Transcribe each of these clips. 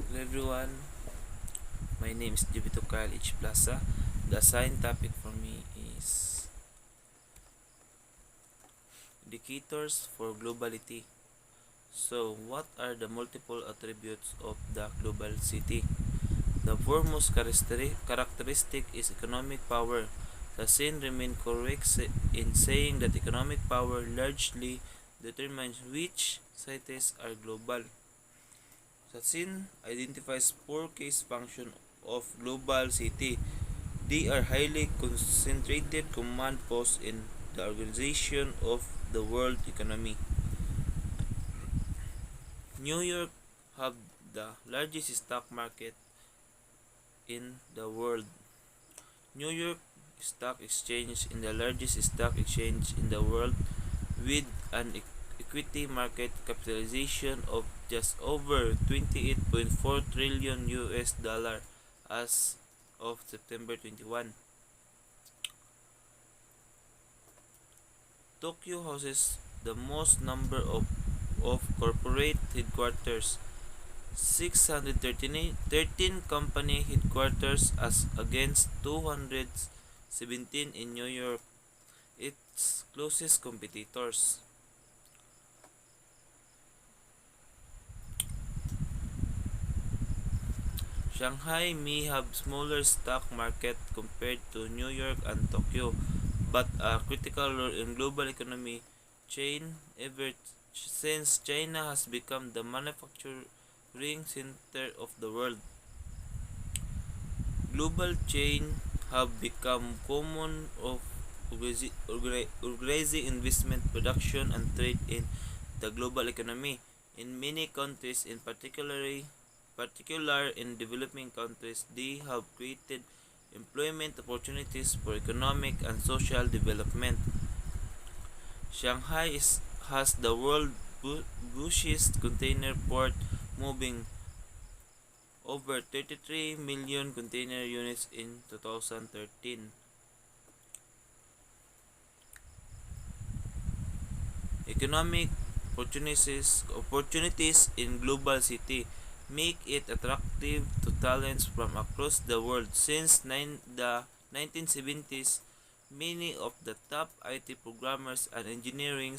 Hello everyone, my name is Jovito Kyle H. Plaza. The assigned topic for me is indicators for globality. So, what are the multiple attributes of the global city? The foremost characteristic is economic power. Sachin remains correct in saying that economic power largely determines which cities are global. Sachin identifies four case functions of global city. They are highly concentrated command posts in the organization of the world economy. New York have the largest stock market in the world. New York Stock Exchange is the largest stock exchange in the world with an equity market capitalization of just over 28.4 trillion US dollar as of September 21. Tokyo houses the most number of corporate headquarters, 613 company headquarters as against 217 in New York, its closest competitors. Shanghai may have smaller stock market compared to New York and Tokyo, but a critical role in global economy chain ever since China has become the manufacturing center of the world. Global chain have become common of organizing investment, production, and trade in the global economy. In many countries, particular in developing countries, they have created employment opportunities for economic and social development. Has the world's busiest container port, moving over 33 million container units in 2013. Economic opportunities in global city make it attractive to talents from across the world. Since the 1970s, many of the top IT programmers and engineering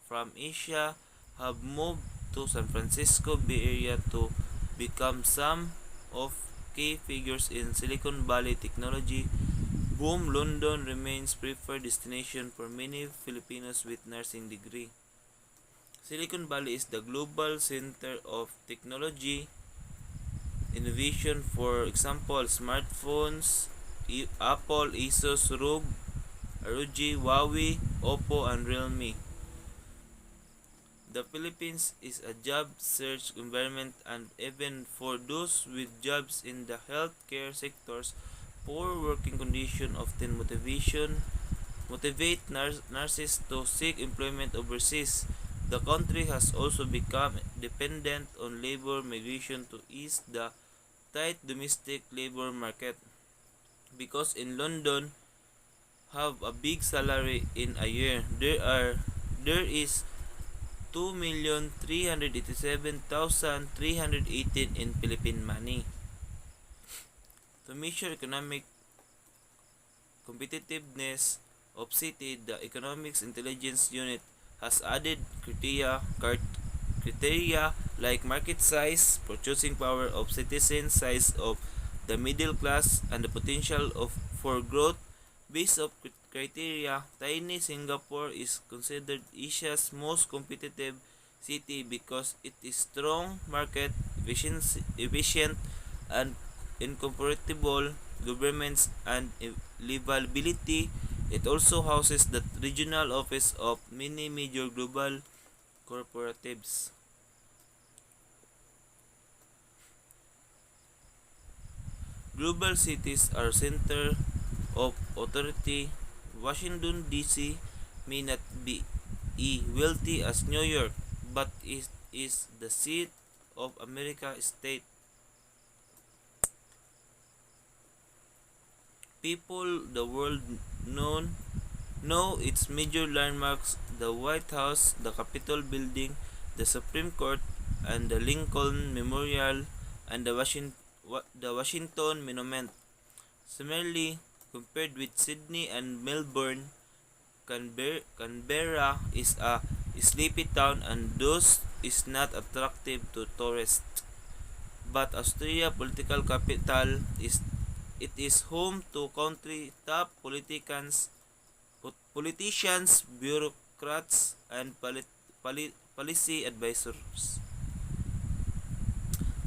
from Asia have moved to San Francisco Bay Area to become some of key figures in Silicon Valley technology boom. London remains preferred destination for many Filipinos with nursing degree. Silicon Valley is the global center of technology innovation, for example, smartphones, Apple, Asus, ROG, Huawei, Oppo, and Realme. The Philippines is a job search environment, and even for those with jobs in the healthcare sectors, poor working conditions often motivate nurses to seek employment overseas. The country has also become dependent on labor migration to ease the tight domestic labor market, because in London have a big salary in a year. There is 2,387,318 in Philippine money. To measure economic competitiveness of city, the Economics Intelligence Unit has added criteria like market size, purchasing power of citizens, size of the middle class, and the potential for growth. Based on criteria, tiny Singapore is considered Asia's most competitive city because it is strong market efficient and incomparable governments and livability. It also houses the regional office of many major global corporatives. Global cities are center of authority. Washington DC may not be wealthy as New York, but it is the seat of America state. People the world know its major landmarks: the White House, the Capitol Building, the Supreme Court, and the Lincoln Memorial. and the Washington Monument. Similarly, compared with Sydney and Melbourne, Canberra is a sleepy town and thus is not attractive to tourists. But Australia political capital is it is home to country top politicians, bureaucrats, and policy advisors.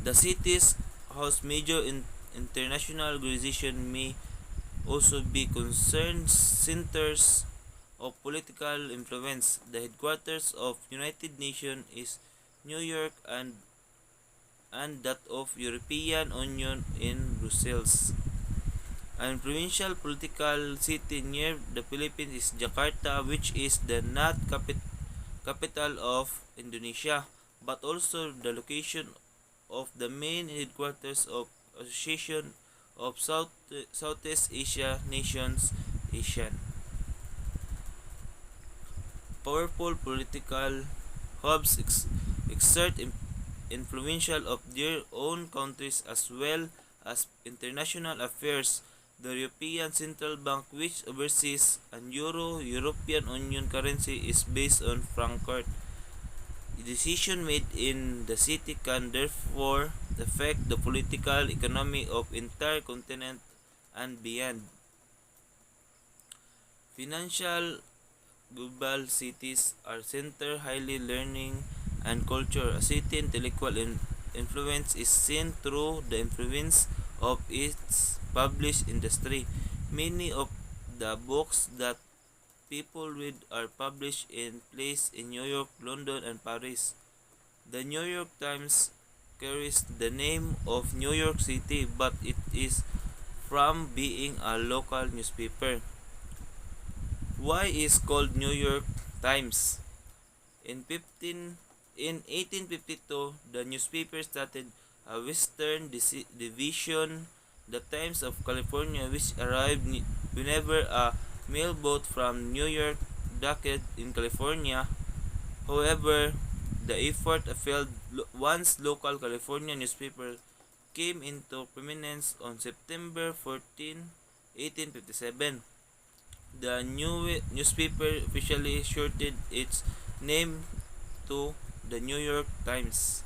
The cities house major international organizations may also be concerned centers of political influence. The headquarters of United Nations is New York and that of European Union in Brussels. An provincial political city near the Philippines is Jakarta, which is the not capital of Indonesia, but also the location of the main headquarters of Association of Southeast Asia Nations (ASEAN). Powerful political hubs exert influential of their own countries as well as international affairs. The European Central Bank, which oversees an European Union currency, is based on Frankfurt. The decision made in the city can therefore affect the political economy of entire continent and beyond. Financial global cities are center highly learning and culture. A city intellectual influence is seen through the influence of its published industry. Many of the books that people read are published in places in New York, London, and Paris. The New York Times carries the name of New York City, but it is from being a local newspaper. Why is called New York Times? In 1852, the newspaper started a western division, the Times of California, which arrived whenever a mailboat from New York docked in California. However, the effort failed once local California newspaper came into prominence on September 14, 1857. The new newspaper officially shortened its name to the New York Times.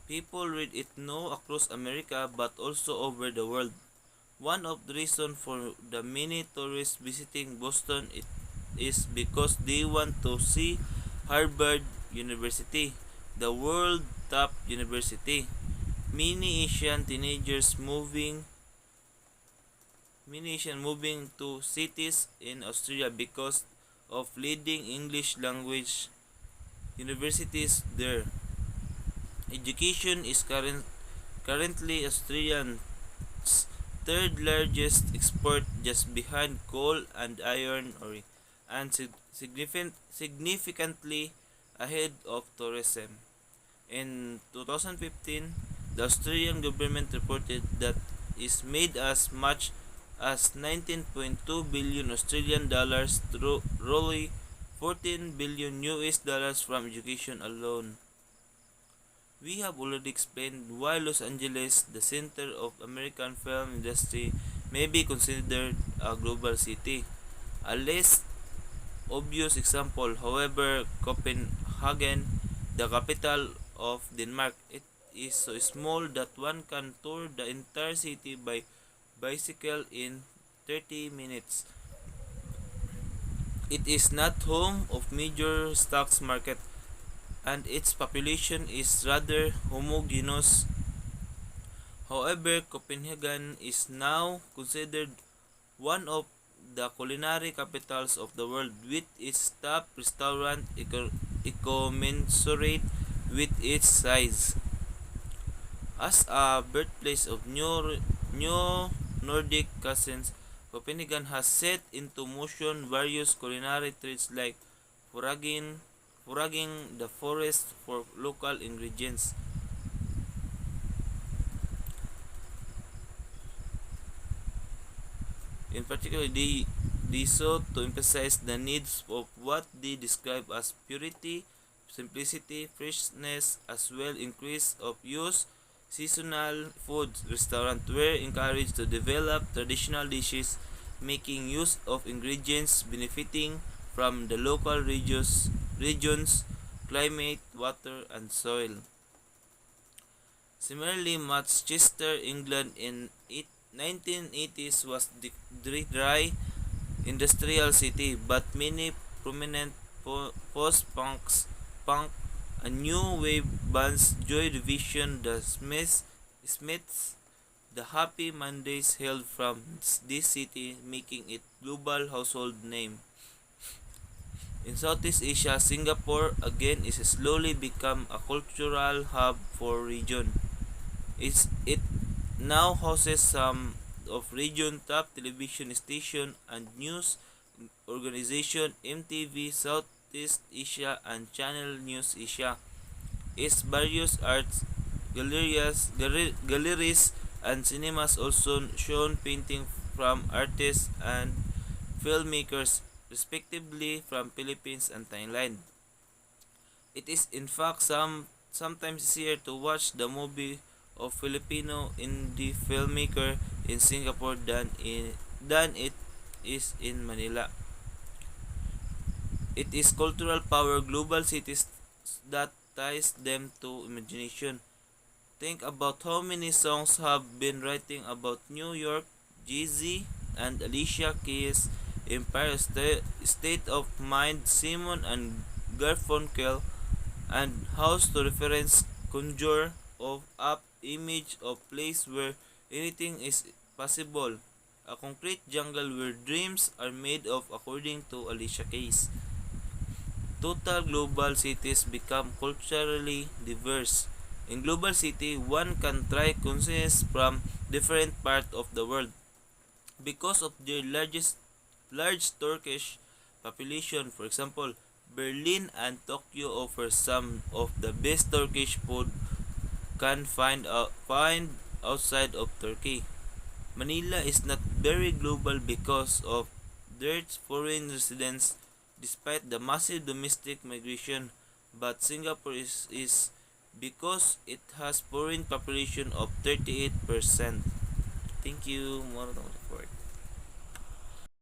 People read it not across America but also over the world. One of the reasons for the many tourists visiting Boston is because they want to see Harvard University, the world top university. Many Asian teenagers moving to cities in Australia because of leading English language universities there. Education is currently Australia's third largest export, just behind coal and iron ore, and significantly ahead of tourism. In 2015, the Australian government reported that is made as much as 19.2 billion Australian dollars through roughly 14 billion US dollars from education alone. We have already explained why Los Angeles, the center of American film industry, may be considered a global city. A less obvious example, however, Copenhagen, the capital of Denmark, it is so small that one can tour the entire city by bicycle in 30 minutes. It is not home of major stocks market and its population is rather homogeneous. However, Copenhagen is now considered one of the culinary capitals of the world with its top restaurant commensurate with its size. As a birthplace of new Nordic cuisines, Copenhagen has set into motion various culinary trends like foraging the forest for local ingredients. In particular, they sought to emphasize the needs of what they describe as purity simplicity, freshness, as well increase of use seasonal food. Restaurants were encouraged to develop traditional dishes, making use of ingredients benefiting from the local regions, climate, water, and soil. Similarly, Manchester, England in 1980s was the dry industrial city, but many prominent punk and new wave bands, Joy Division, Smiths, the Happy Mondays hailed from this city, making it global household name. In Southeast Asia, Singapore again is slowly become a cultural hub for region. It now houses some of region top television station and news organization MTV Southeast Asia and Channel News Asia. Its various arts galleries and cinemas also shown painting from artists and filmmakers respectively from Philippines and Thailand. It is in fact sometimes easier to watch the movie of Filipino indie filmmaker in Singapore than it is in Manila. It is cultural power global cities that ties them to imagination. Think about how many songs have been writing about New York, Jay-Z, and Alicia Keys, Empire State of Mind, Simon and Garfunkel, and House to reference conjure of up image of place where anything is possible. A concrete jungle where dreams are made of according to Alicia Keys. Total global cities become culturally diverse. In global city, one can try cuisines from different parts of the world. Because of their large Turkish population, for example, Berlin and Tokyo offer some of the best Turkish food can find outside of Turkey. Manila is not very global because of their foreign residents despite the massive domestic migration, but Singapore is because it has foreign population of 38%. Thank you.